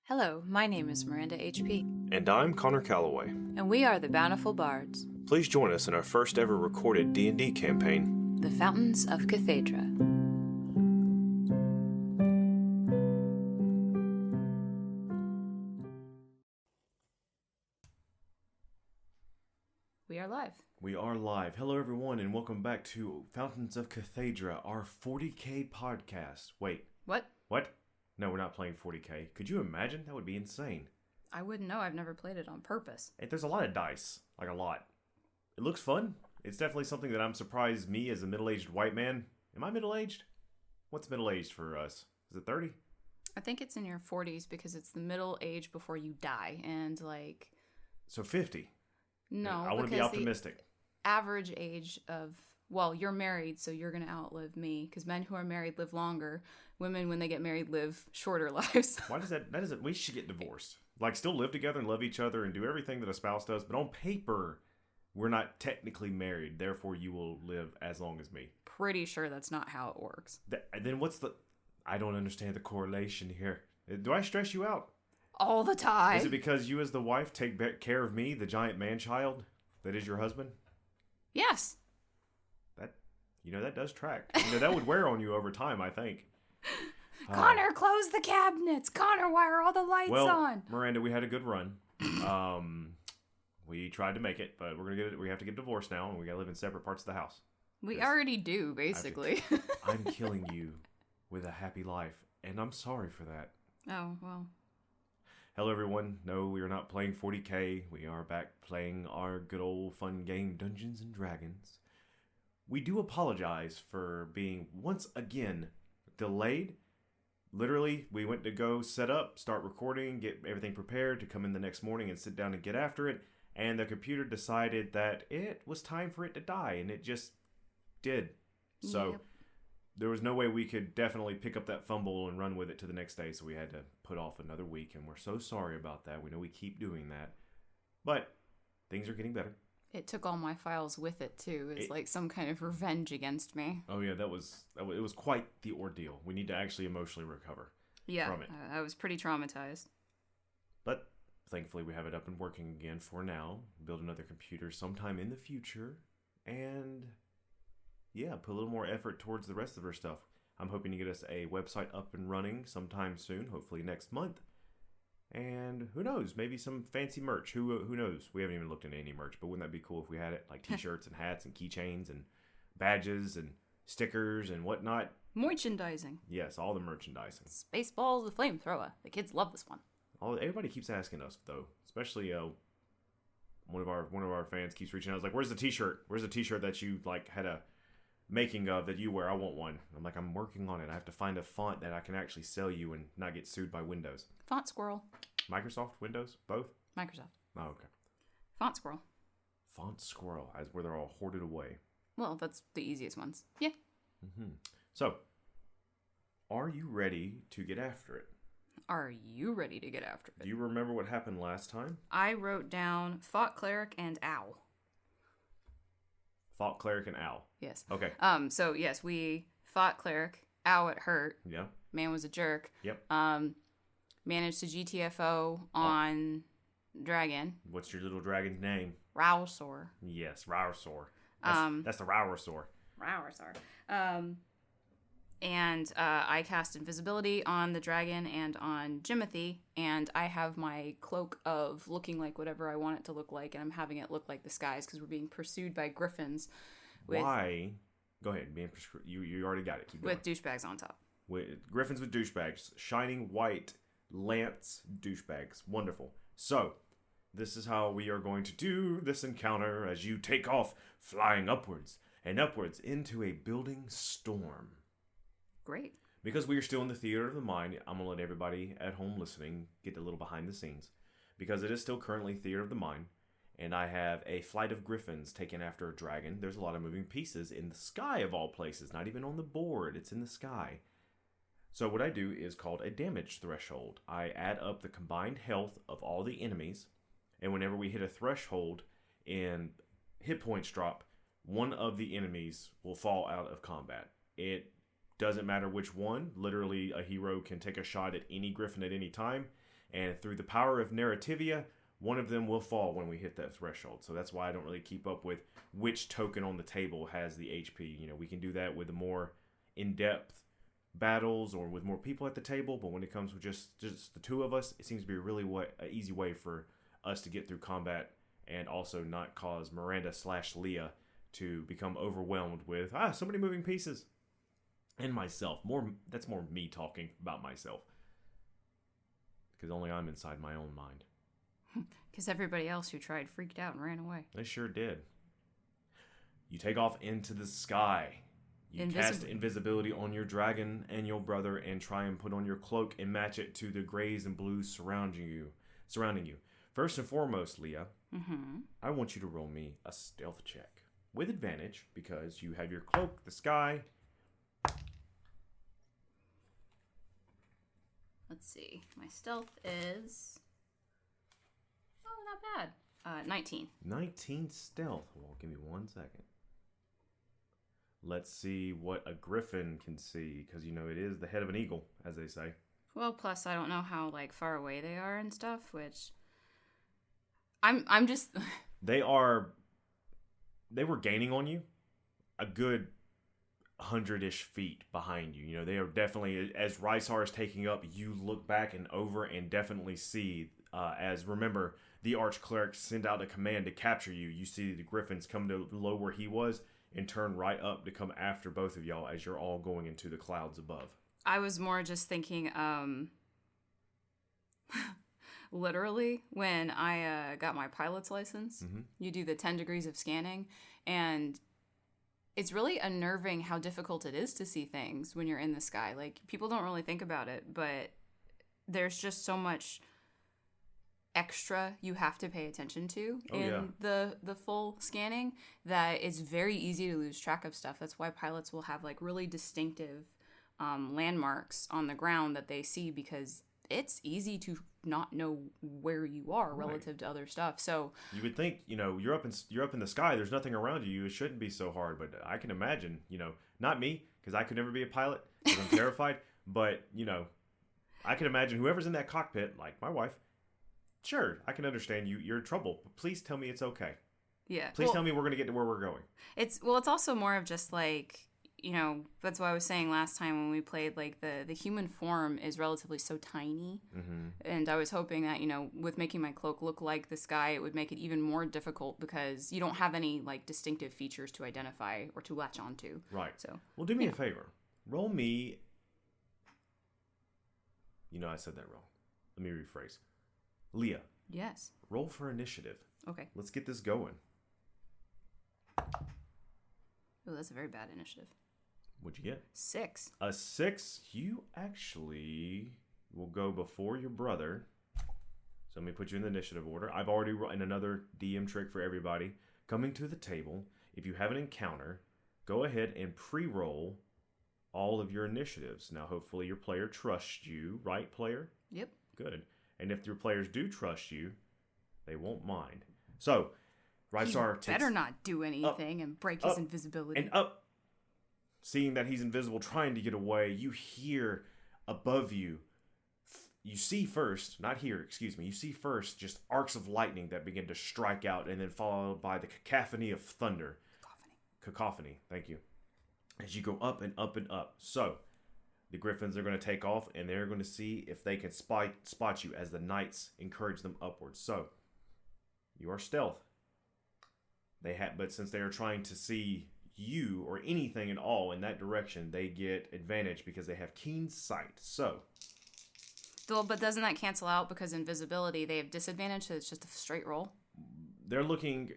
Hello, my name is Miranda H.P., And I'm Connor Calloway. and we are the Bountiful Bards, Please join us in our first ever recorded D&D campaign. the Fountains of Cathaidra. We are live. We are live. Hello everyone and welcome back to Fountains of Cathaidra, our 40k podcast. Wait, What? what? No, we're not playing 40k. Could you imagine? That would be insane. I wouldn't know. I've never played it on purpose. Hey, there's a lot of dice. Like a lot. It looks fun. It's definitely something that I'm surprised me as a middle-aged white man. Am I middle-aged? What's middle-aged for us? Is it 30? I think it's in your 40s because it's the middle age before you die. And, So 50. no, I want to be because optimistic. the average age of, well, you're married, so you're going to outlive me. Because men who are married live longer. Women, when they get married, live shorter lives. Why does that doesn't, we should get divorced. Like, still live together and love each other and do everything that a spouse does, but on paper, we're not technically married, therefore you will live as long as me. Pretty sure that's not how it works. Then what's the... I don't understand the correlation here. Do I stress you out? All the time. Is it because you as the wife take care of me, the giant man-child that is your husband? Yes. That does track. That would wear on you over time, I think. Connor, close the cabinets. Connor, why are all the lights on? Miranda, we had a good run. We tried to make it, but we have to get divorced now, and we gotta live in separate parts of the house. We already do, basically. I'm killing you with a happy life, and I'm sorry for that. Oh, well. Hello, everyone. No, we are not playing 40k. We are back playing our good old fun game, Dungeons and Dragons. We do apologize for being, once again, delayed. Literally, we went to go set up, start recording, get everything prepared to come in the next morning and sit down and get after it, and the computer decided that it was time for it to die, and it just did. So, Yep. There was no way we could definitely pick up that fumble and run with it to the next day, so we had to put off another week, and we're so sorry about that. We know we keep doing that, but things are getting better. It took all my files with it, too. It's like some kind of revenge against me. Oh yeah, it was quite the ordeal. We need to actually emotionally recover from it. I was pretty traumatized. But thankfully we have it up and working again for now. Build another computer sometime in the future. And yeah, put a little more effort towards the rest of our stuff. I'm hoping to get us a website up and running sometime soon, hopefully next month. And who knows, maybe some fancy merch. Who knows? We haven't even looked into any merch, but wouldn't that be cool if we had it? Like t-shirts and hats and keychains and badges and stickers and whatnot. Merchandising. Yes, all the merchandising. Spaceballs the flamethrower. The kids love this one. Everybody keeps asking us though, especially one of our fans keeps reaching out. Like, "Where's the T-shirt? Where's the T-shirt that you had a making of that you wear? I want one." I'm like, "I'm working on it. I have to find a font that I can actually sell you and not get sued by Windows." Font Squirrel. Microsoft, Windows, both. Microsoft. Oh, okay. Font Squirrel. Font Squirrel, as where they're all hoarded away. Well, that's the easiest ones. Yeah. Mm-hmm. So, are you ready to get after it? Are you ready to get after it? Do you remember what happened last time? I wrote down Fought Cleric and Owl. Fought Cleric and Owl. Yes. Okay. So yes, we fought Cleric. Owl, it hurt. Yeah. Man was a jerk. Yep. Managed to GTFO on Dragon. What's your little dragon's name? Rowsaur. Yes, Rowsaur. That's the Rowsaur. Rowsaur. And I cast invisibility on the dragon and on Jimothy, and I have my cloak of looking like whatever I want it to look like, and I'm having it look like the skies because we're being pursued by griffins. Why? Go ahead. You already got it. Keep going. With douchebags on top. Griffins with douchebags. Shining white lance douchebags. Wonderful. So, this is how we are going to do this encounter as you take off flying upwards and upwards into a building storm. Great. Because we are still in the theater of the mind, I'm going to let everybody at home listening get a little behind the scenes. Because it is still currently theater of the mind, and I have a flight of griffins taken after a dragon. There's a lot of moving pieces in the sky of all places, not even on the board, it's in the sky. So what I do is called a damage threshold. I add up the combined health of all the enemies, and whenever we hit a threshold and hit points drop, one of the enemies will fall out of combat. It doesn't matter which one. Literally, a hero can take a shot at any griffin at any time, And through the power of narrativia, one of them will fall when we hit that threshold. So that's why I don't really keep up with which token on the table has the HP. We can do that with the more in-depth battles or with more people at the table. But when it comes with just the two of us, it seems to be really an easy way for us to get through combat and also not cause Miranda/Leah to become overwhelmed with so many moving pieces. And myself. That's more me talking about myself. Because only I'm inside my own mind. Because everybody else who tried freaked out and ran away. They sure did. You take off into the sky. You cast invisibility on your dragon and your brother and try and put on your cloak and match it to the grays and blues surrounding you. First and foremost, Leah, I want you to roll me a stealth check. With advantage, because you have your cloak, the sky. Let's see. My stealth is... not bad. 19. 19 stealth. Well, give me 1 second. Let's see what a griffin can see, because it is the head of an eagle, as they say. Well, plus I don't know how far away they are and stuff, which I'm just They were gaining on you a good 100-ish feet behind you. They are definitely, as Rysar is taking up, you look back and over and definitely see, remember, the Archcleric sent out a command to capture you. You see the Griffins come to below where he was and turn right up to come after both of y'all as you're all going into the clouds above. I was more just thinking, literally, when I got my pilot's license, you do the 10 degrees of scanning, and it's really unnerving how difficult it is to see things when you're in the sky. People don't really think about it, but there's just so much extra you have to pay attention to the full scanning that it's very easy to lose track of stuff. That's why pilots will have really distinctive landmarks on the ground that they see, because it's easy to not know where you are relative to other stuff. So you would think, you're up in the sky, there's nothing around you, it shouldn't be so hard. But I can imagine, not me, because I could never be a pilot because I'm terrified. But I can imagine whoever's in that cockpit, like my wife. Sure, I can understand you're in trouble, but please tell me it's okay. Yeah. Please tell me we're going to get to where we're going. It's also more of just that's what I was saying last time when we played, the human form is relatively so tiny. And I was hoping that, with making my cloak look like the sky, it would make it even more difficult because you don't have any, distinctive features to identify or to latch onto. Right. So, well, do me a favor. Roll me... I said that wrong. Let me rephrase. Leah. Yes. Roll for initiative. Okay. Let's get this going. Oh, that's a very bad initiative. What'd you get? 6. A 6? You actually will go before your brother. So let me put you in the initiative order. I've already in another DM trick for everybody. Coming to the table, if you have an encounter, go ahead and pre-roll all of your initiatives. Now, hopefully your player trusts you, right, player? Yep. Good. And if your players do trust you, they won't mind. So, Rysar better not do anything and break his invisibility. And up. Seeing that he's invisible, trying to get away, you hear above you. You see first, not here, excuse me. You see first just arcs of lightning that begin to strike out and then followed by the cacophony of thunder. Cacophony, thank you. As you go up and up and up. So, the Griffins are going to take off and they're going to see if they can spot you as the Knights encourage them upwards. So, you are stealth. But since they are trying to see you or anything at all in that direction, they get advantage because they have keen sight. So, but doesn't that cancel out because invisibility they have disadvantage, so it's just a straight roll? They're looking.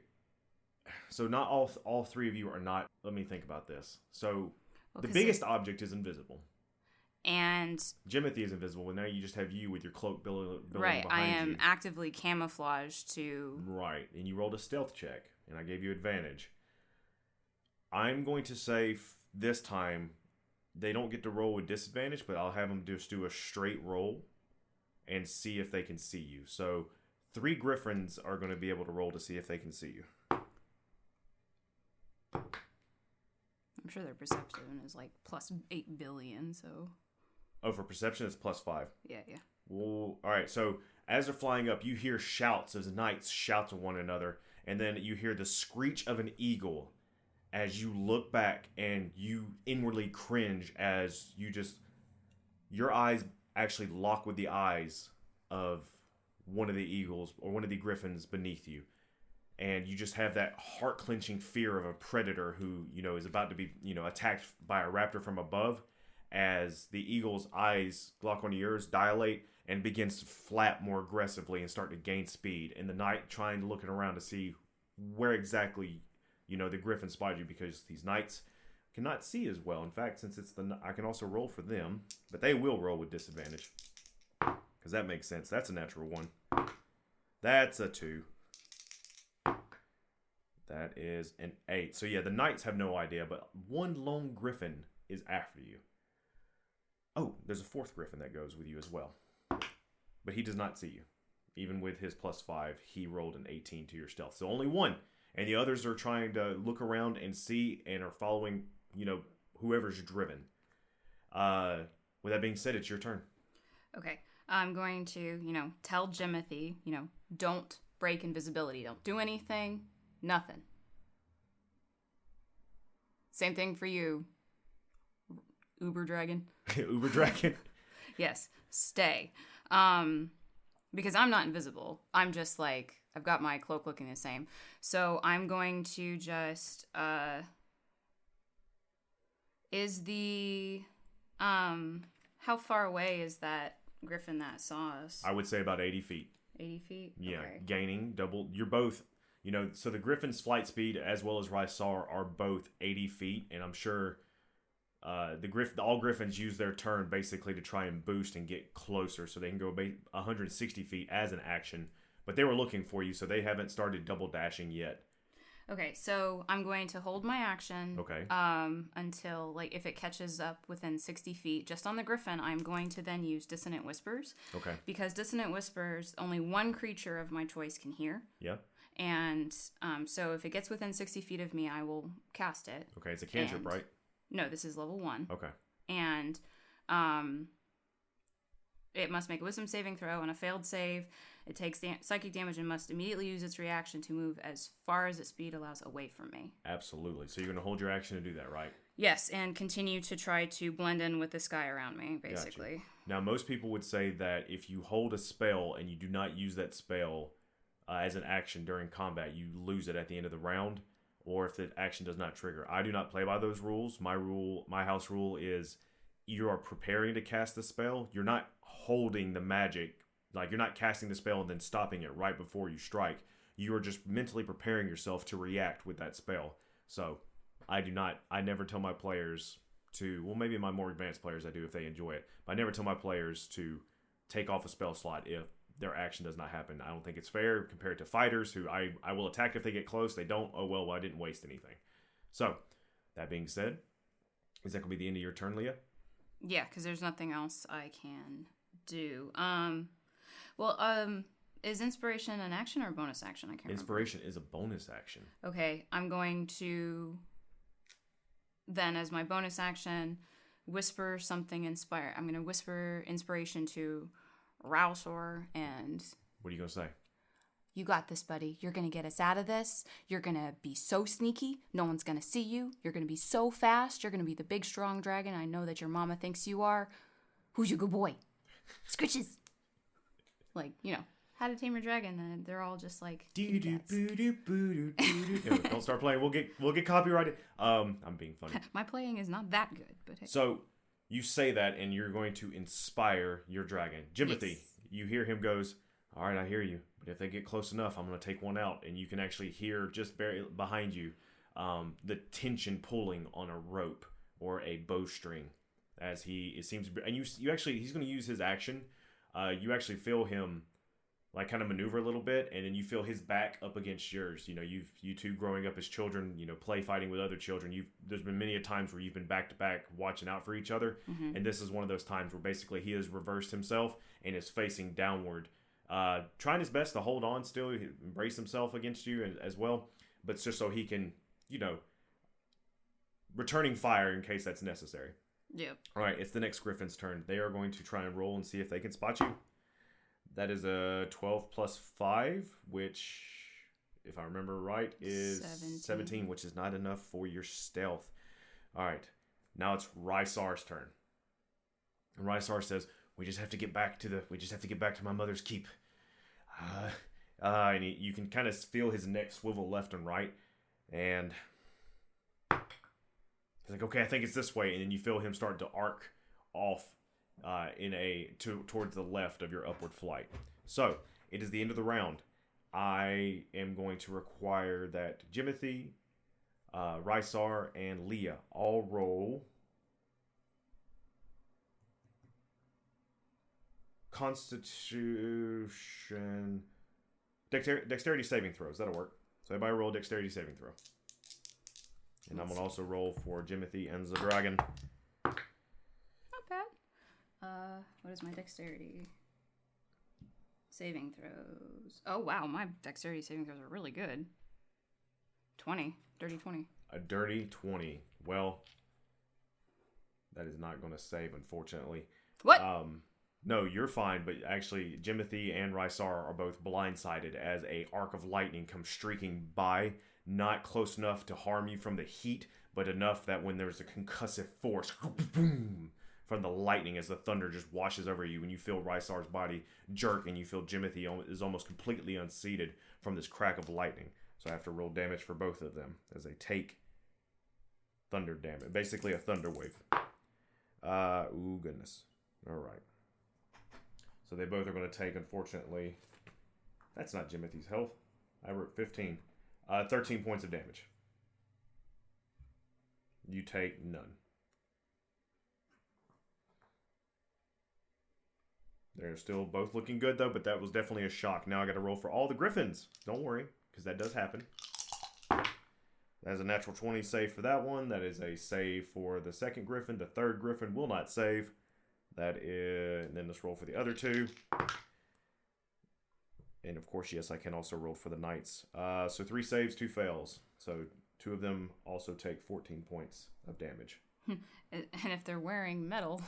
So not all three of you are not. Let me think about this. So the biggest object is invisible, and Jimothy is invisible. And now you just have you with your cloak building right. behind you. I am actively camouflaged to. Right, and you rolled a stealth check, and I gave you advantage. I'm going to say this time they don't get to roll with disadvantage, but I'll have them just do a straight roll and see if they can see you. So 3 Griffins are going to be able to roll to see if they can see you. I'm sure their perception is plus 8 billion, so... Oh, for perception it's +5. Yeah. Well, all right. So as they're flying up, you hear shouts as knights shout to one another, and then you hear the screech of an eagle as you look back, and you inwardly cringe as your eyes actually lock with the eyes of one of the eagles or one of the griffins beneath you. And you just have that heart-clenching fear of a predator who, is about to be, attacked by a raptor from above, as the eagle's eyes lock onto yours, dilate, and begins to flap more aggressively and start to gain speed. And the knight trying to look around to see where exactly, the griffin spotted you, because these knights cannot see as well. In fact, since I can also roll for them, but they will roll with disadvantage. Because that makes sense. That's a natural 1. That's a 2. That is an 8. So yeah, the knights have no idea, but one lone griffin is after you. Oh, there's a 4th griffin that goes with you as well. But he does not see you. Even with his +5, he rolled an 18 to your stealth. So only one. And the others are trying to look around and see and are following, whoever's driven. With that being said, it's your turn. Okay. I'm going to, tell Jimothy, don't break invisibility. Don't do anything. Nothing. Same thing for you, Uber Dragon. Uber Dragon? Yes. Stay. Because I'm not invisible. I'm just I've got my cloak looking the same. So I'm going to just, how far away is that griffin that saw us? I would say about 80 feet. 80 feet? Yeah, okay. Gaining double. You're both, so the griffin's flight speed as well as Rysar are both 80 feet, and I'm sure all griffins use their turn basically to try and boost and get closer so they can go 160 feet as an action. But they were looking for you, so they haven't started double dashing yet. Okay, so I'm going to hold my action. Okay. Until if it catches up within 60 feet, just on the griffin, I'm going to then use Dissonant Whispers. Okay. Because Dissonant Whispers, only one creature of my choice can hear. Yeah. And so if it gets within 60 feet of me, I will cast it. Okay, it's a cantrip, right? No, this is level 1. Okay. And it must make a wisdom saving throw. On a failed save, it takes psychic damage and must immediately use its reaction to move as far as its speed allows away from me. Absolutely. So you're going to hold your action to do that, right? Yes, and continue to try to blend in with the sky around me, basically. Gotcha. Now, most people would say that if you hold a spell and you do not use that spell as an action during combat, you lose it at the end of the round, or if the action does not trigger. I do not play by those rules. My house rule is you are preparing to cast the spell. You're not holding the magic, you're not casting the spell and then stopping it right before you strike. You are just mentally preparing yourself to react with that spell. So I never tell my players to, well, maybe my more advanced players I do if they enjoy it, but I never tell my players to take off a spell slot if their action does not happen. I don't think it's fair compared to fighters who I will attack if they get close. They don't, oh well, I didn't waste anything. So that being said, is that going to be the end of your turn, Leah? Yeah, because there's nothing else I can do. Is inspiration an action or a bonus action? I can't remember. Inspiration is a bonus action. Okay, I'm going to then, as my bonus action, whisper something inspire. I'm going to whisper inspiration to Rousor, and what are you going to say? You got this, buddy. You're going to get us out of this. You're going to be so sneaky. No one's going to see you. You're going to be so fast. You're going to be the big, strong dragon I know that your mama thinks you are. Who's your good boy? Scritches. How to Tame Your Dragon, and they're all just don't start playing. We'll get copyrighted. I'm being funny. My playing is not that good, but hey. So you say that, and you're going to inspire your dragon. Jimothy, yes. You hear him goes, all right, I hear you, but if they get close enough, I'm going to take one out, and you can actually hear just behind you the tension pulling on a rope or a bowstring as it seems to be, and you actually, he's going to use his action. You actually feel him kind of maneuver a little bit, and then you feel his back up against yours. You two growing up as children, play fighting with other children. There's been many a times where you've been back to back watching out for each other, mm-hmm. and this is one of those times where basically he has reversed himself and is facing downward, trying his best to hold on still, embrace himself against you as well, but it's just so he can, returning fire in case that's necessary. Yep. All right, it's the next griffin's turn. They are going to try and roll and see if they can spot you. That is a 12 plus 5, which, if I remember right, is 17, which is not enough for your stealth. All right. Now it's Rysar's turn. And Rysar says, we just have to get back to my mother's keep. And you can kind of feel his neck swivel left and right. And he's like, okay, I think it's this way. And then you feel him start to arc off towards the left of your upward flight. So, it is the end of the round. I am going to require that Jimothy, Rysar, and Leah all roll Constitution... Dexterity saving throws. That'll work. So everybody roll a dexterity saving throw. And I'm going to also roll for Jimothy and the dragon. Not bad. What is my dexterity saving throws? Oh, wow. My dexterity saving throws are really good. 20. Dirty 20. A dirty 20. Well, that is not going to save, unfortunately. What? No, you're fine, but actually, Jimothy and Rysar are both blindsided as a arc of lightning comes streaking by, not close enough to harm you from the heat, but enough that when there's a concussive force, boom, from the lightning as the thunder just washes over you, and you feel Rysar's body jerk, and you feel Jimothy is almost completely unseated from this crack of lightning. So I have to roll damage for both of them as they take thunder damage. Basically a thunder wave. Ooh, goodness. All right. So they both are going to take, unfortunately, that's not Jimothy's health. I wrote 15. 13 points of damage. You take none. They're still both looking good, though, but that was definitely a shock. Now I got to roll for all the griffins. Don't worry, because that does happen. That is a natural 20 save for that one. That is a save for the second griffin. The third griffin will not save. That is, and then let's roll for the other two. And of course, yes, I can also roll for the knights. So 3 saves, 2 fails. So 2 of them also take 14 points of damage. And if they're wearing metal...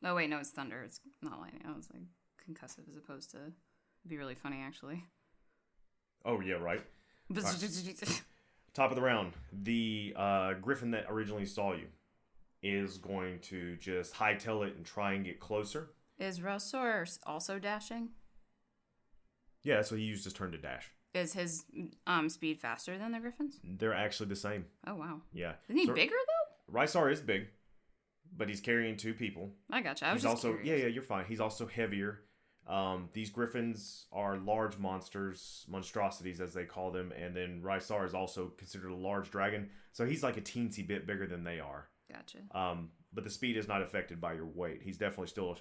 Oh, wait, no, it's thunder. It's not lightning. I was like concussive as opposed to... It'd be really funny, actually. Oh, yeah, right. Right. Top of the round. The griffin that originally saw you is going to just hightail it and try and get closer. Is Rosor also dashing? Yeah, so he used his turn to dash. Is his speed faster than the griffins? They're actually the same. Oh, wow. Yeah. Isn't he bigger, though? Rysar is big, but he's carrying 2 people. I gotcha. I was he's just also curious. Yeah, you're fine. He's also heavier. These griffins are large monstrosities as they call them, and then Rysar is also considered a large dragon, so he's like a teensy bit bigger than they are. Gotcha. But the speed is not affected by your weight. He's definitely still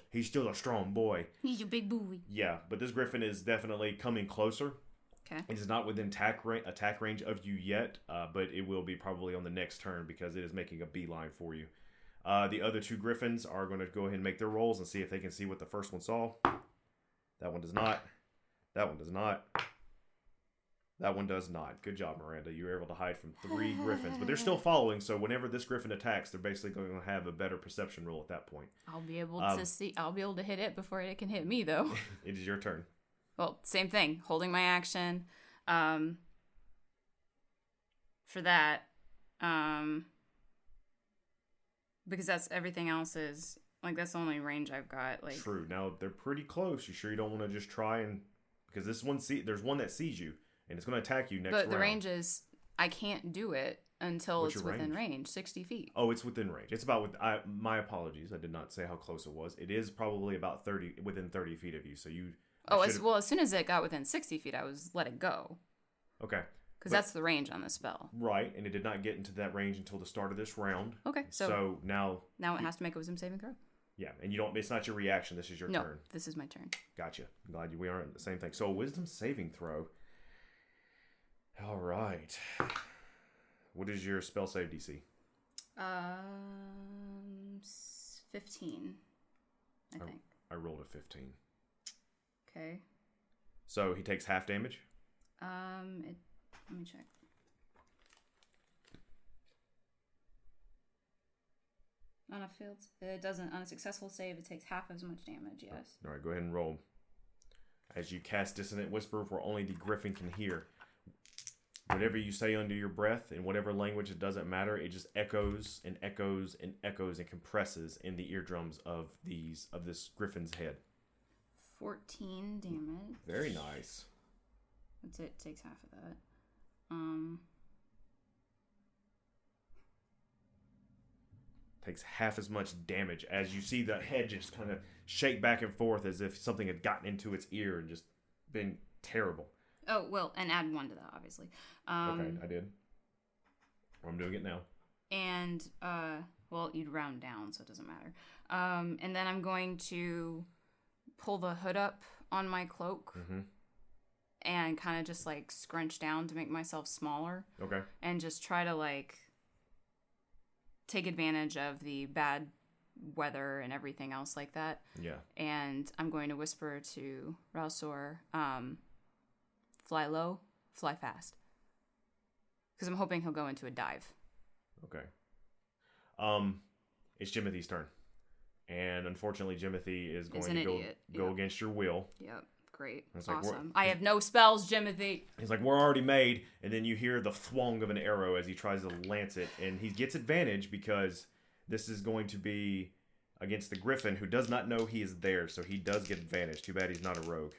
a strong boy. He's a big boy. Yeah, but this griffin is definitely coming closer. Okay. It is not within attack range of you yet, but it will be probably on the next turn because it is making a beeline for you. The other 2 griffins are going to go ahead and make their rolls and see if they can see what the first one saw. That one does not. That one does not. That one does not. Good job, Miranda. You were able to hide from 3 griffins. But they're still following, so whenever this griffin attacks, they're basically going to have a better perception roll at that point. I'll be able to see. I'll be able to hit it before it can hit me, though. It is your turn. Well, same thing. Holding my action. For that. Because that's everything else is... Like, that's the only range I've got. Like, true. Now, they're pretty close. You sure you don't want to just try and... Because this one there's one that sees you, and it's going to attack you next round. But the range is... I can't do it until What's it's your within range. 60 feet. Oh, it's within range. It's about... my apologies. I did not say how close it was. It is probably about within 30 feet of you, so you... As soon as it got within 60 feet, I was let it go. Okay. Because that's the range on the spell. Right, and it did not get into that range until the start of this round. Okay, so now... Now it has to make a wisdom saving throw. Yeah, and you don't. It's not your reaction. This is your turn. No, this is my turn. Gotcha. I'm glad we aren't the same thing. So a wisdom saving throw. All right. What is your spell save DC? 15. I think. I rolled a 15. Okay. So he takes half damage. Let me check. On a successful save, it takes half as much damage, yes. All right, go ahead and roll. as you cast Dissonant Whisper where only the griffin can hear. Whatever you say under your breath, in whatever language, it doesn't matter. It just echoes and echoes and echoes and compresses in the eardrums of this griffin's head. 14 damage. Very nice. That's it. Takes half of that. Takes half as much damage as you see the head just kind of shake back and forth as if something had gotten into its ear and just been terrible. Oh, well, and add 1 to that, obviously. Okay, I did. I'm doing it now. And, well, you'd round down, so it doesn't matter. And then I'm going to pull the hood up on my cloak and kind of just, like, scrunch down to make myself smaller. Okay. And just try to, like, take advantage of the bad weather and everything else like that. Yeah. And I'm going to whisper to Rausor, fly low, fly fast. Because I'm hoping he'll go into a dive. Okay. It's Jimothy's turn. And unfortunately, Jimothy is going to go against your will. Yep. Great. Awesome. I have no spells, Jimothy. He's like, we're already made. And then you hear the thwong of an arrow as he tries to lance it. And he gets advantage because this is going to be against the griffin, who does not know he is there. So he does get advantage. Too bad he's not a rogue.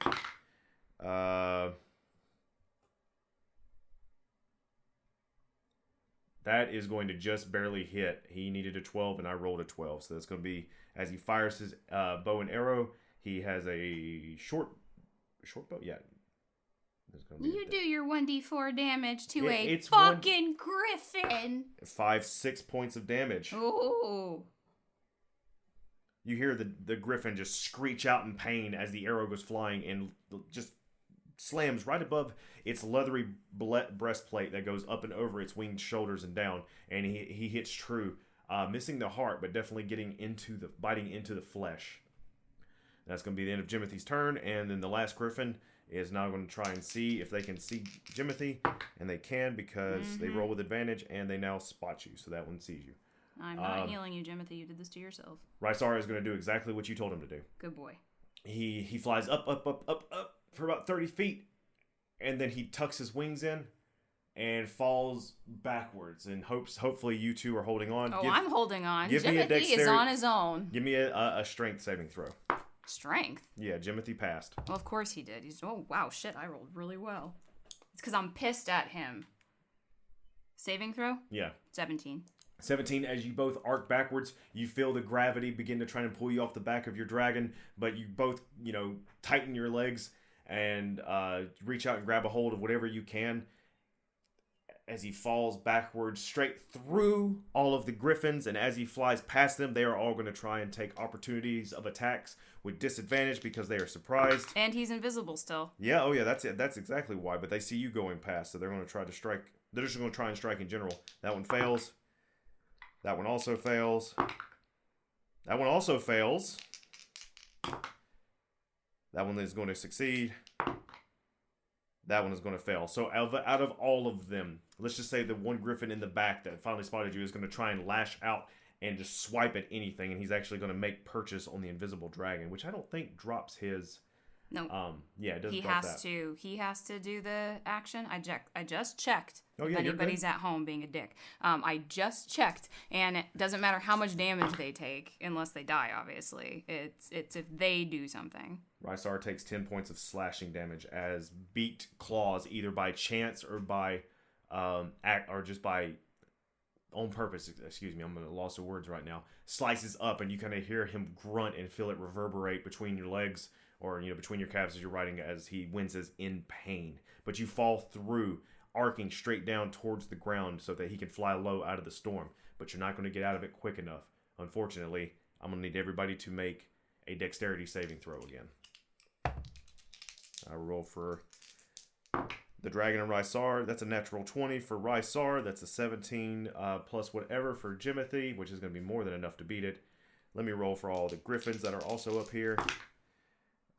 That is going to just barely hit. He needed a 12, and I rolled a 12. So that's going to be, as he fires his bow and arrow, he has a short bow? Yeah. You do your 1d4 damage to it's fucking griffin. 6 points of damage. Ooh. You hear the griffin just screech out in pain as the arrow goes flying and just slams right above its leathery breastplate that goes up and over its winged shoulders and down. And he hits true, missing the heart, but definitely biting into the flesh. That's going to be the end of Jimothy's turn, and then the last griffin is now going to try and see if they can see Jimothy, and they can because they roll with advantage, and they now spot you, so that one sees you. I'm not healing you, Jimothy. You did this to yourself. Rysara is going to do exactly what you told him to do. Good boy. He flies up for about 30 feet, and then he tucks his wings in and falls backwards and hopefully you two are holding on. I'm holding on. Jimothy is on his own. Give me a strength saving throw. Strength? Yeah, Jimothy passed. Well, of course he did. Oh, wow, shit, I rolled really well. It's because I'm pissed at him. Saving throw? Yeah. 17. 17, as you both arc backwards, you feel the gravity begin to try and pull you off the back of your dragon, but you both, tighten your legs and reach out and grab a hold of whatever you can as he falls backwards straight through all of the griffins, and as he flies past them, they are all going to try and take opportunities of attacks with disadvantage because they are surprised. And he's invisible still. Yeah, oh yeah, that's it. That's exactly why, but they see you going past, so they're going to try to strike. They're just going to try and strike in general. That one fails. That one also fails. That one also fails. That one is going to succeed. That one is going to fail. So out of all of them, let's just say the one griffin in the back that finally spotted you is going to try and lash out and just swipe at anything, and he's actually going to make purchase on the invisible dragon, which I don't think drops his... No. Yeah, it doesn't he drop has that. He has to do the action. I just checked. Oh, yeah, if anybody's at home being a dick. I just checked, and it doesn't matter how much damage they take, unless they die, obviously. It's if they do something. Rysar takes 10 points of slashing damage as beaked claws, either by chance or by just by on purpose. Excuse me, I'm at a loss of words right now. Slices up, and you kind of hear him grunt and feel it reverberate between your legs, or between your calves as you're riding, as he winces in pain. But you fall through, arcing straight down towards the ground so that he can fly low out of the storm. But you're not going to get out of it quick enough. Unfortunately, I'm going to need everybody to make a dexterity saving throw again. I roll for the dragon and Rysar. That's a natural 20 for Rysar. That's a 17 plus whatever for Jimothy, which is going to be more than enough to beat it. Let me roll for all the griffins that are also up here.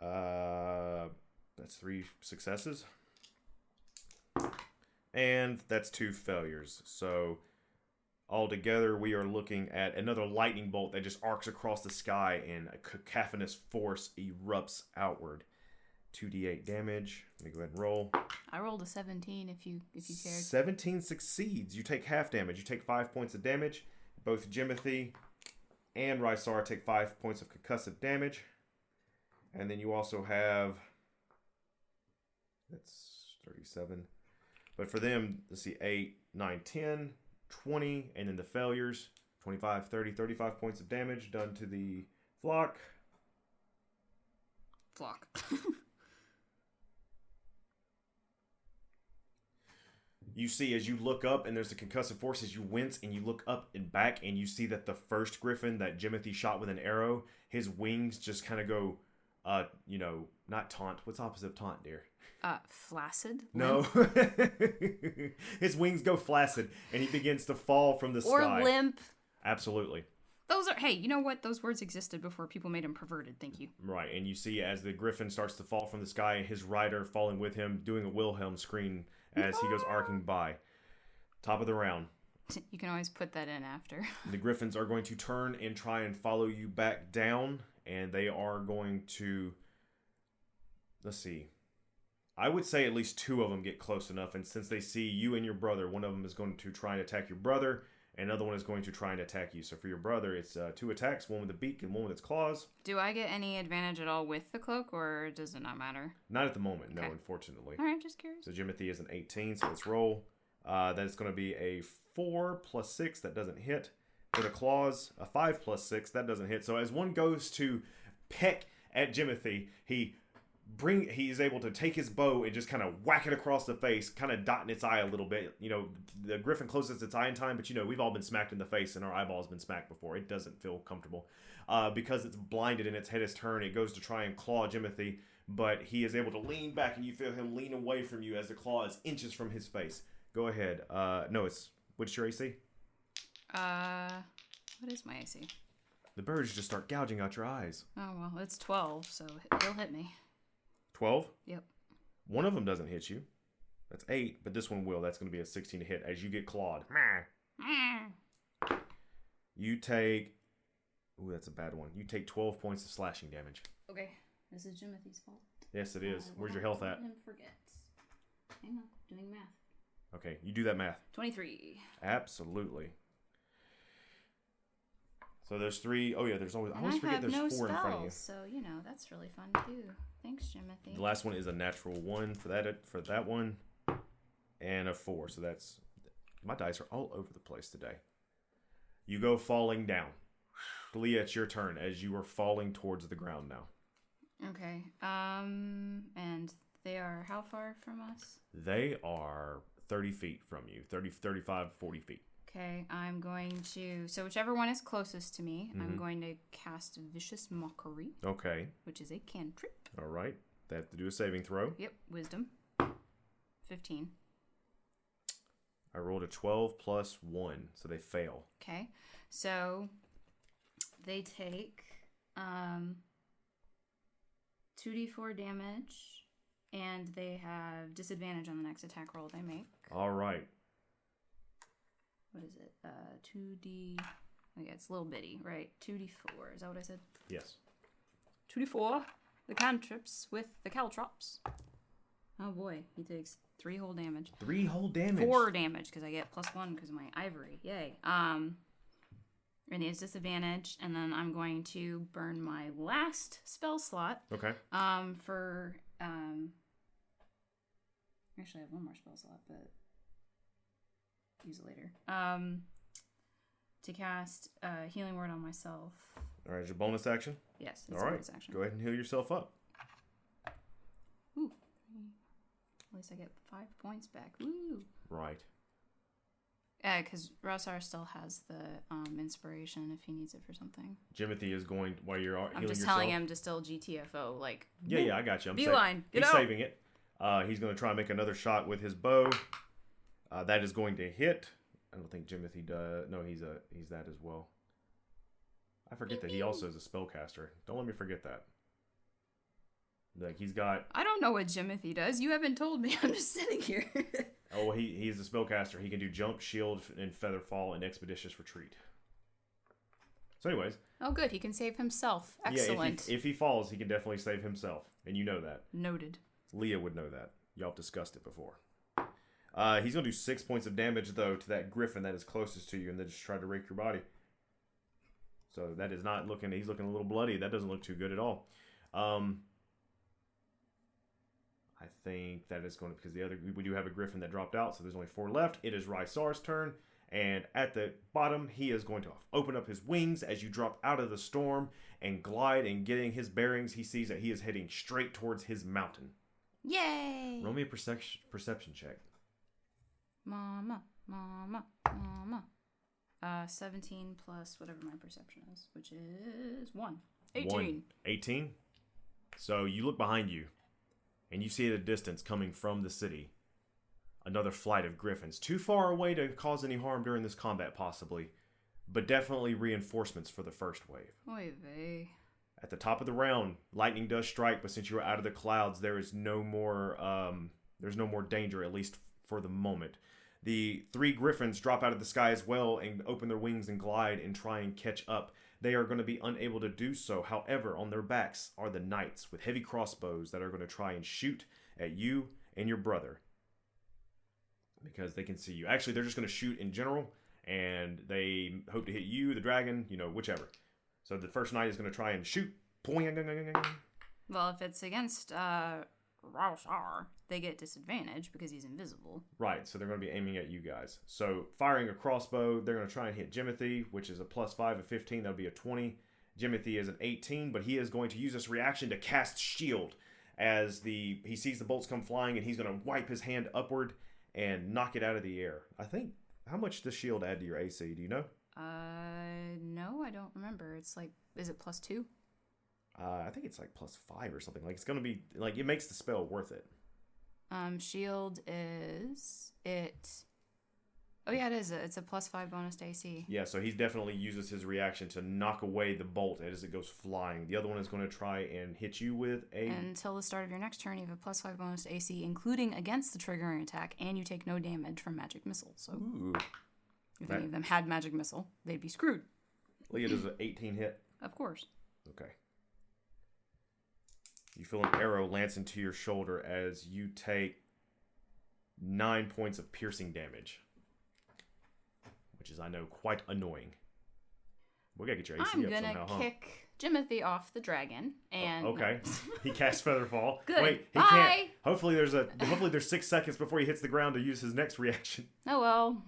That's 3 successes. And that's 2 failures. So altogether, we are looking at another lightning bolt that just arcs across the sky and a cacophonous force erupts outward. 2d8 damage. Let me go ahead and roll. I rolled a 17 if you cared. 17 succeeds. You take half damage. You take 5 points of damage. Both Jimothy and Rysar take 5 points of concussive damage. And then you also have... That's 37. But for them, let's see, 8, 9, 10, 20. And then the failures, 25, 30, 35 points of damage done to the flock. Flock. You see, as you look up and there's the concussive forces, you wince and you look up and back and you see that the first griffin that Jimothy shot with an arrow, his wings just kind of go, not taunt. What's opposite of taunt, dear? Flaccid? No. His wings go flaccid and he begins to fall from the sky. Or limp. Absolutely. Those are, hey, you know what? Those words existed before people made them perverted. Thank you. Right, and you see as the griffin starts to fall from the sky, his rider falling with him, doing a Wilhelm scream as he goes arcing by. Top of the round. You can always put that in after. The griffins are going to turn and try and follow you back down, and they are going to... Let's see. I would say at least 2 of them get close enough, and since they see you and your brother, one of them is going to try and attack your brother, and another one is going to try and attack you. So for your brother, it's 2 attacks, one with a beak and one with its claws. Do I get any advantage at all with the cloak, or does it not matter? Not at the moment, no, unfortunately. All right, just curious. So Jimothy is an 18, so let's roll. Then it's going to be a 4 plus 6, that doesn't hit. For the claws, a 5 plus 6, that doesn't hit. So as one goes to peck at Jimothy, he's able to take his bow and just kind of whack it across the face, kind of dotting its eye a little bit. You know, the griffin closes its eye in time, but we've all been smacked in the face and our eyeball's been smacked before. It doesn't feel comfortable. Because it's blinded and its head is turned, it goes to try and claw Jimothy, but he is able to lean back and you feel him lean away from you as the claw is inches from his face. Go ahead. What's your AC? What is my AC? The birds just start gouging out your eyes. Oh, well, it's 12, so he'll hit me. 12? Yep. One of them doesn't hit you. That's 8, but this one will. That's going to be a 16 to hit as you get clawed. You take... Ooh, that's a bad one. You take 12 points of slashing damage. Okay. This is Jimothy's fault. Yes, it is. Where's your health at? Him forget. Hang on. Doing math. Okay, you do that math. 23. Absolutely. So there's 3. Oh, yeah, there's always... I always forget there's 4 spells, in front of you. So, that's really fun to do. Thanks, Jimothy. The last one is a natural 1 for that one. And a 4. So that's... My dice are all over the place today. You go falling down. Leah, it's your turn as you are falling towards the ground now. Okay. And they are how far from us? They are 30 feet from you. 30, 35, 40 feet. Okay, I'm going to... So whichever one is closest to me, I'm going to cast Vicious Mockery. Okay. Which is a cantrip. All right. They have to do a saving throw. Yep, Wisdom. 15. I rolled a 12 plus 1, so they fail. Okay, so they take 2d4 damage, and they have disadvantage on the next attack roll they make. All right. What is it? 2d... Oh, yeah, it's a little bitty, right? 2d4. Is that what I said? Yes. 2d4. The cantrips with the caltrops. Oh, boy. He takes 3 whole damage. 3 whole damage? 4 damage, because I get +1 because of my ivory. Yay. And he has disadvantage, and then I'm going to burn my last spell slot. Okay. For... Actually, I have one more spell slot, but... use it later. To cast Healing Word on myself. All right, your bonus action? Yes, it's a bonus action. Go ahead and heal yourself up. Ooh. At least I get 5 points back. Woo! Right. Because Rosar still has the inspiration if he needs it for something. Jimothy is going, while you're healing yourself. I'm just telling him to still GTFO, like... Yeah, I got you. Beeline, he's saving it. He's going to try and make another shot with his bow. That is going to hit. I don't think Jimothy does. No, he's that as well. I forget that he also is a spellcaster. Don't let me forget that. Like, he's got... I don't know what Jimothy does. You haven't told me. I'm just sitting here. Oh, he's a spellcaster. He can do jump, shield, and feather fall, and expeditious retreat. So anyways. Oh, good. He can save himself. Excellent. Yeah, if he falls, he can definitely save himself. And you know that. Noted. Leah would know that. Y'all have discussed it before. He's going to do 6 points of damage, though, to that griffin that is closest to you, and then just try to rake your body. So that is not looking... He's looking a little bloody. That doesn't look too good at all. I think that is going to... Because we do have a griffin that dropped out, so there's only 4 left. It is Rysar's turn. And at the bottom, he is going to open up his wings as you drop out of the storm and glide, and getting his bearings, he sees that he is heading straight towards his mountain. Yay! Roll me a perception check. Mama. 17 plus whatever my perception is, which is 1. 18. 18? So you look behind you, and you see at a distance coming from the city another flight of griffins. Too far away to cause any harm during this combat, possibly, but definitely reinforcements for the first wave. Oy vey. At the top of the round, lightning does strike, but since you are out of the clouds, there is no more. There's no more danger, at least for the moment. The 3 griffins drop out of the sky as well and open their wings and glide and try and catch up. They are going to be unable to do so. However, on their backs are the knights with heavy crossbows that are going to try and shoot at you and your brother, because they can see you. Actually, they're just going to shoot in general, and they hope to hit you, the dragon, whichever. So the first knight is going to try and shoot. Well, if it's against Rysar, they get disadvantage because he's invisible. Right, so they're going to be aiming at you guys. So firing a crossbow, they're going to try and hit Jimothy, which is a +5 of 15. That'll be a 20. Jimothy is an 18, but he is going to use this reaction to cast shield as he sees the bolts come flying, and he's going to wipe his hand upward and knock it out of the air. I think, how much does shield add to your AC? Do you know? No, I don't remember. It's like, is it +2? I think it's like +5 or something. Like, it's going to be, like, it makes the spell worth it. Shield is it. Oh yeah, it is. It's a +5 bonus to AC. Yeah, so he definitely uses his reaction to knock away the bolt as it goes flying. The other one is going to try and hit you with a... Until the start of your next turn, you have a +5 bonus to AC, including against the triggering attack, and you take no damage from magic missiles. So, if any of them had magic missile, they'd be screwed. Leah does an 18 hit. Of course. Okay. You feel an arrow lance into your shoulder as you take 9 points of piercing damage, which is, I know, quite annoying. We gotta get your AC I'm up gonna somehow, kick Jimothy off the dragon, and okay. He casts Featherfall. Good. Wait, he Bye. can't. Hopefully there's 6 seconds before he hits the ground to use his next reaction. Oh well.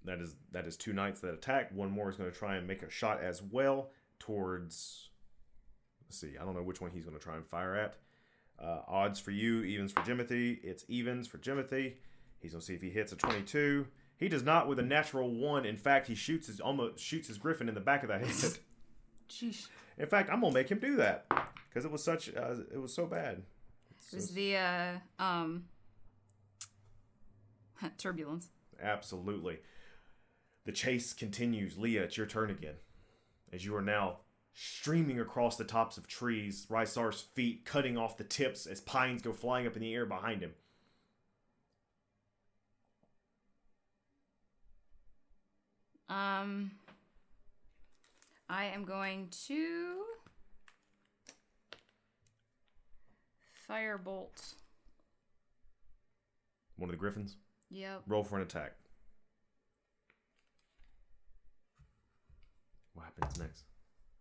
That is 2 knights that attack. One more is going to try and make a shot as well towards... Let's see. I don't know which one he's going to try and fire at. Odds for you, evens for Jimothy. It's evens for Jimothy. He's going to see if he hits a 22. He does not with a natural 1. In fact, he almost shoots his griffin in the back of the head. Jeez. In fact, I'm going to make him do that because it was so bad. It was the turbulence. Absolutely. The chase continues. Leah, it's your turn again. As you are now streaming across the tops of trees, Rysar's feet cutting off the tips as pines go flying up in the air behind him. I am going to firebolt. One of the griffins? Yep. Roll for an attack. What happens next?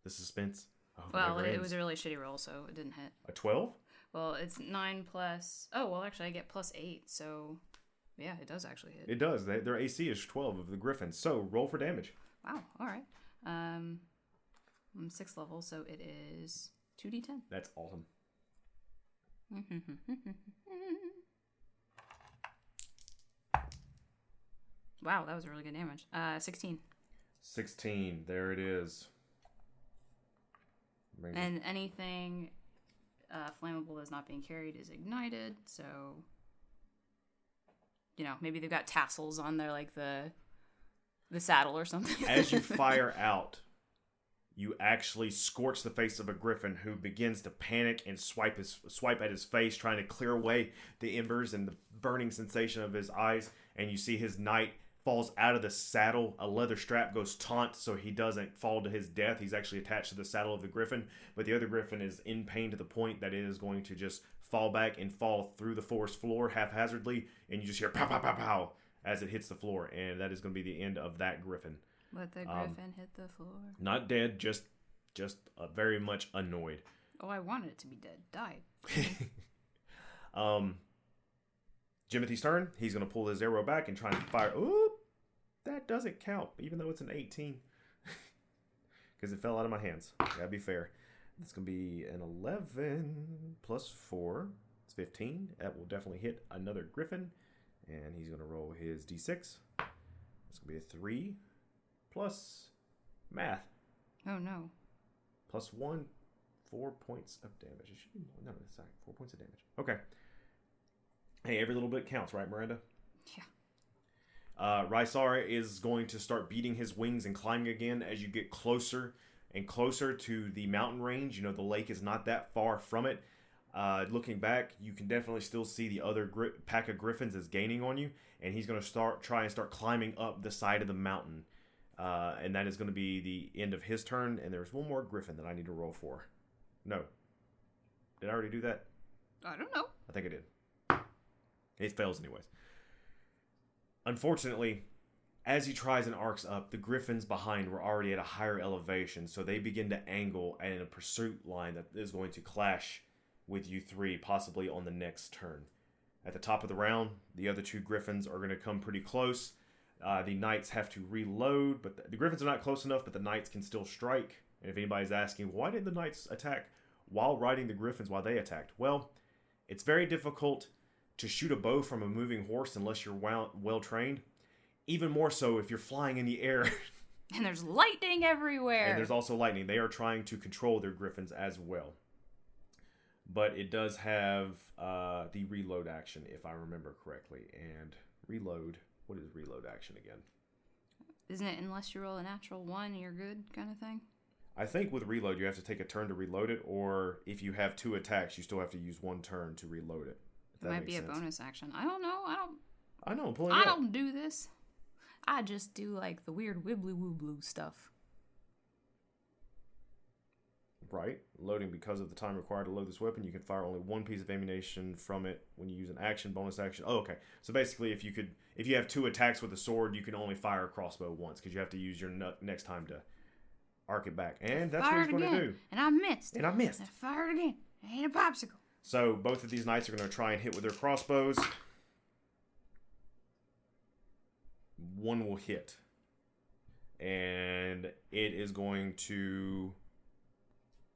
The suspense? Oh, Well, it was a really shitty roll, so it didn't hit. a 12? Well, it's 9 plus... Oh, well, actually, I get +8, so... Yeah, it does actually hit. It does. Their AC is 12 of the griffins. So, roll for damage. Wow, alright. I'm 6th level, so it is 2d10. That's awesome. Wow, that was really good damage. 16. 16. There it is. And anything flammable that's not being carried is ignited, so... You know, maybe they've got tassels on their, like, the saddle or something. As you fire out, you actually scorch the face of a griffin who begins to panic and swipe at his face, trying to clear away the embers and the burning sensation of his eyes. And you see his knight falls out of the saddle. A leather strap goes taut so he doesn't fall to his death. He's actually attached to the saddle of the griffin, but the other griffin is in pain to the point that it is going to just fall back and fall through the forest floor haphazardly, and you just hear pow, pow, pow, pow as it hits the floor, and that is going to be the end of that griffin. Let the griffin hit the floor. Not dead, just very much annoyed. Oh, I wanted it to be dead. Died. Jimothy's turn. He's going to pull his arrow back and try and fire. Ooh, that doesn't count, even though it's an 18. Because it fell out of my hands. Gotta be fair. It's going to be an 11 plus 4. It's 15. That will definitely hit another griffin. And he's going to roll his d6. It's going to be a 3 plus math. Oh, no. Plus 1, 4 points of damage. It should be more. No, sorry. 4 points of damage. Okay. Hey, every little bit counts, right, Miranda? Yeah. Rysar is going to start beating his wings and climbing again as you get closer and closer to the mountain range. You know, the lake is not that far from it. Looking back, you can definitely still see the other pack of griffins is gaining on you, and he's going to try and start climbing up the side of the mountain. And that is going to be the end of his turn, and there's one more griffin that I need to roll for. No. Did I already do that? I don't know. I think I did. It fails anyways. Unfortunately, as he tries and arcs up, the griffins behind were already at a higher elevation, so they begin to angle in a pursuit line that is going to clash with you three, possibly on the next turn. At the top of the round, the other two griffins are going to come pretty close. The knights have to reload, but the griffins are not close enough, but the knights can still strike. And if anybody's asking, why did the knights attack while riding the griffins while they attacked? Well, it's very difficult to shoot a bow from a moving horse unless you're well trained. Even more so if you're flying in the air. And there's lightning everywhere. And there's also lightning. They are trying to control their griffins as well. But it does have the reload action, if I remember correctly. And reload, what is reload action again? Isn't it unless you roll a natural 1, you're good kind of thing? I think with reload, you have to take a turn to reload it. Or if you have 2 attacks, you still have to use 1 turn to reload it. It might be a bonus action. I don't know. I know. I don't do this. I just do like the weird wibbly woobly stuff. Right. Loading because of the time required to load this weapon. You can fire only 1 piece of ammunition from it when you use an action, bonus action. Oh, okay. So basically, if you have 2 attacks with a sword, you can only fire a crossbow once because you have to use your next time to arc it back. And that's what he's going to do. And I missed. And I missed. I fired again. I ain't a popsicle. So both of these knights are going to try and hit with their crossbows. 1 will hit. And it is going to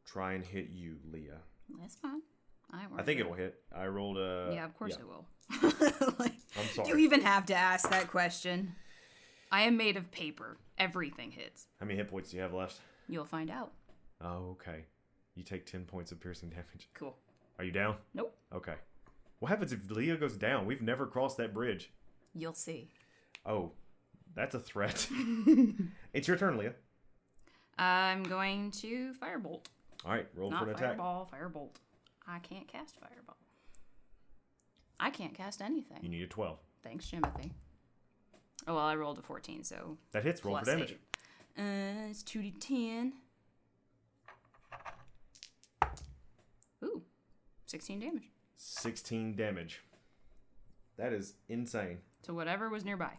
try and hit you, Leah. That's fine. I think it'll hit. I rolled a... Yeah, of course it will. I'm sorry. You even have to ask that question. I am made of paper. Everything hits. How many hit points do you have left? You'll find out. Oh, okay. You take 10 points of piercing damage. Cool. Are you down? Nope. Okay. What happens if Leah goes down? We've never crossed that bridge. You'll see. Oh, that's a threat. It's your turn, Leah. I'm going to firebolt. All right, roll for an attack. Not fireball, firebolt. I can't cast fireball. I can't cast anything. You need a 12. Thanks, Jimothy. Oh, well, I rolled a 14, so... That hits. Roll for damage. 8. It's 2d10. Ooh. 16 damage. 16 damage. That is insane. To whatever was nearby.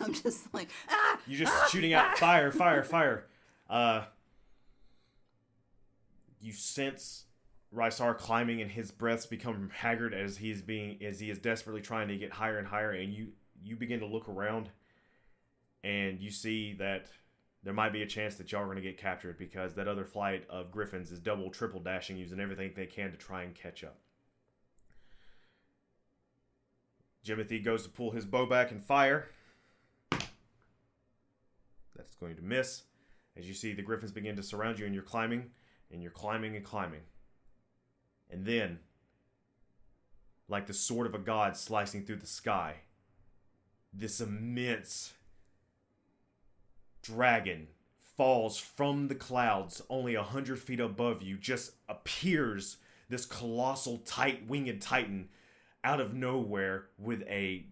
I'm just like, ah! You're just shooting out fire, fire, fire. You sense Rysar climbing, and his breaths become haggard as he is desperately trying to get higher and higher. And you begin to look around, and you see that there might be a chance that y'all are going to get captured because that other flight of griffins is double, triple dashing, using everything they can to try and catch up. Jimothy goes to pull his bow back and fire. That's going to miss. As you see the griffins begin to surround you, and you're climbing, and you're climbing and climbing. And then, like the sword of a god slicing through the sky, this immense dragon falls from the clouds only 100 feet above you. Just appears this colossal winged titan out of nowhere with a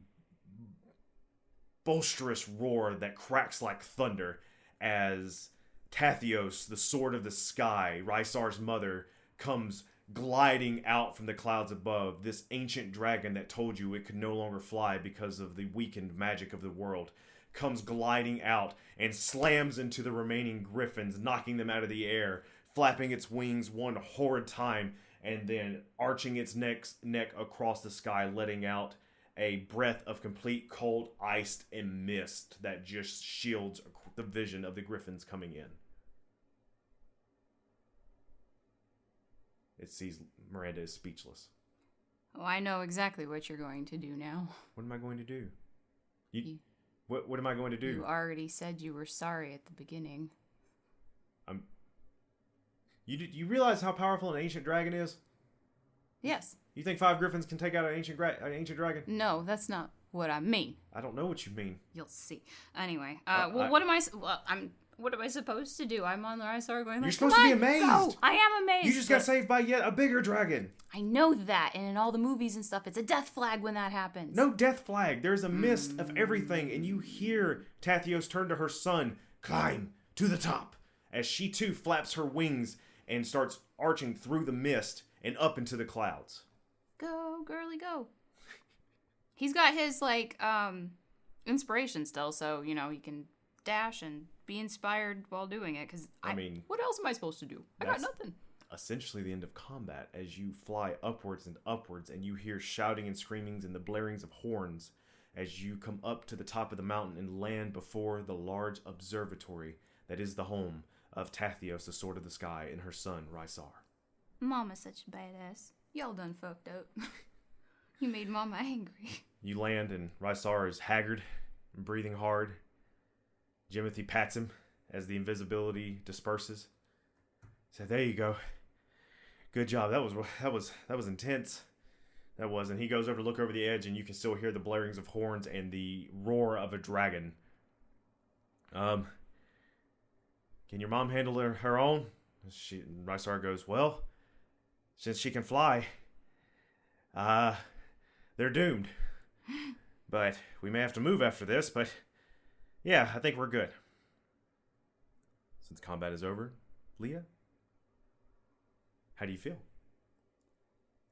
boisterous roar that cracks like thunder as Tathios, the sword of the sky, Rysar's mother, comes gliding out from the clouds above. This ancient dragon that told you it could no longer fly because of the weakened magic of the world comes gliding out and slams into the remaining griffins, knocking them out of the air, flapping its wings one horrid time, and then arching its neck across the sky, letting out a breath of complete cold ice and mist that just shields the vision of the griffins coming in. It sees Miranda is speechless. Oh, I know exactly what you're going to do now. What am I going to do? What am I going to do? You already said you were sorry at the beginning. You realize how powerful an ancient dragon is? Yes. You think 5 griffins can take out an ancient dragon? No, that's not what I mean. I don't know what you mean. You'll see. Anyway, what am I? What am I supposed to do? I'm on the Rysar going. You're supposed to be amazed. Go. I am amazed. You just got saved by yet a bigger dragon. I know that, and in all the movies and stuff, it's a death flag when that happens. No death flag. There's a mist of everything, and you hear Tathios turn to her son, "Climb to the top," as she too flaps her wings and starts arching through the mist and up into the clouds. Go, girly, go. He's got his, inspiration still, so, he can dash and be inspired while doing it, because, what else am I supposed to do? I got nothing. Essentially the end of combat, as you fly upwards and upwards, and you hear shouting and screamings and the blarings of horns as you come up to the top of the mountain and land before the large observatory that is the home of Tathios, the Sword of the Sky, and her son, Rysar. Mama's such a badass. Y'all done fucked up. You made Mama angry. You land, and Rysar is haggard and breathing hard. Jimothy pats him as the invisibility disperses. Said, "There you go. Good job. That was intense. That was." And he goes over to look over the edge, and you can still hear the blarings of horns and the roar of a dragon. Can your mom handle her own? Rysar goes, "Well, since she can fly, they're doomed. But we may have to move after this, but yeah, I think we're good." Since combat is over, Leah, how do you feel?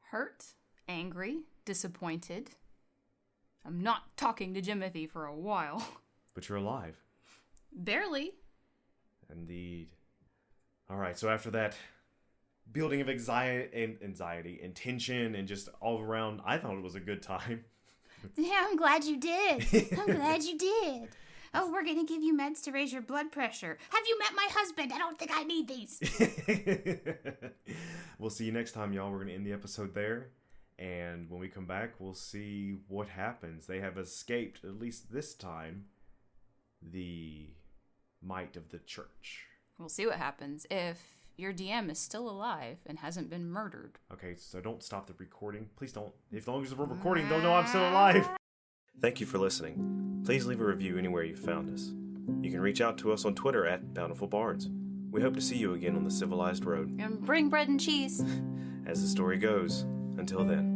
Hurt, angry, disappointed. I'm not talking to Jimothy for a while. But you're alive. Barely. Indeed. All right, so after that building of anxiety and tension and just all around, I thought it was a good time. Yeah, I'm glad you did. I'm glad you did. Oh, we're going to give you meds to raise your blood pressure. Have you met my husband? I don't think I need these. We'll see you next time, y'all. We're going to end the episode there. And when we come back, we'll see what happens. They have escaped, at least this time, the might of the church. We'll see what happens if your DM is still alive and hasn't been murdered. Okay, so don't stop the recording. Please don't. As long as we're recording, don't know I'm still alive. Thank you for listening. Please leave a review anywhere you found us. You can reach out to us on Twitter at Bountiful Bards. We hope to see you again on the civilized road. And bring bread and cheese. As the story goes, until then.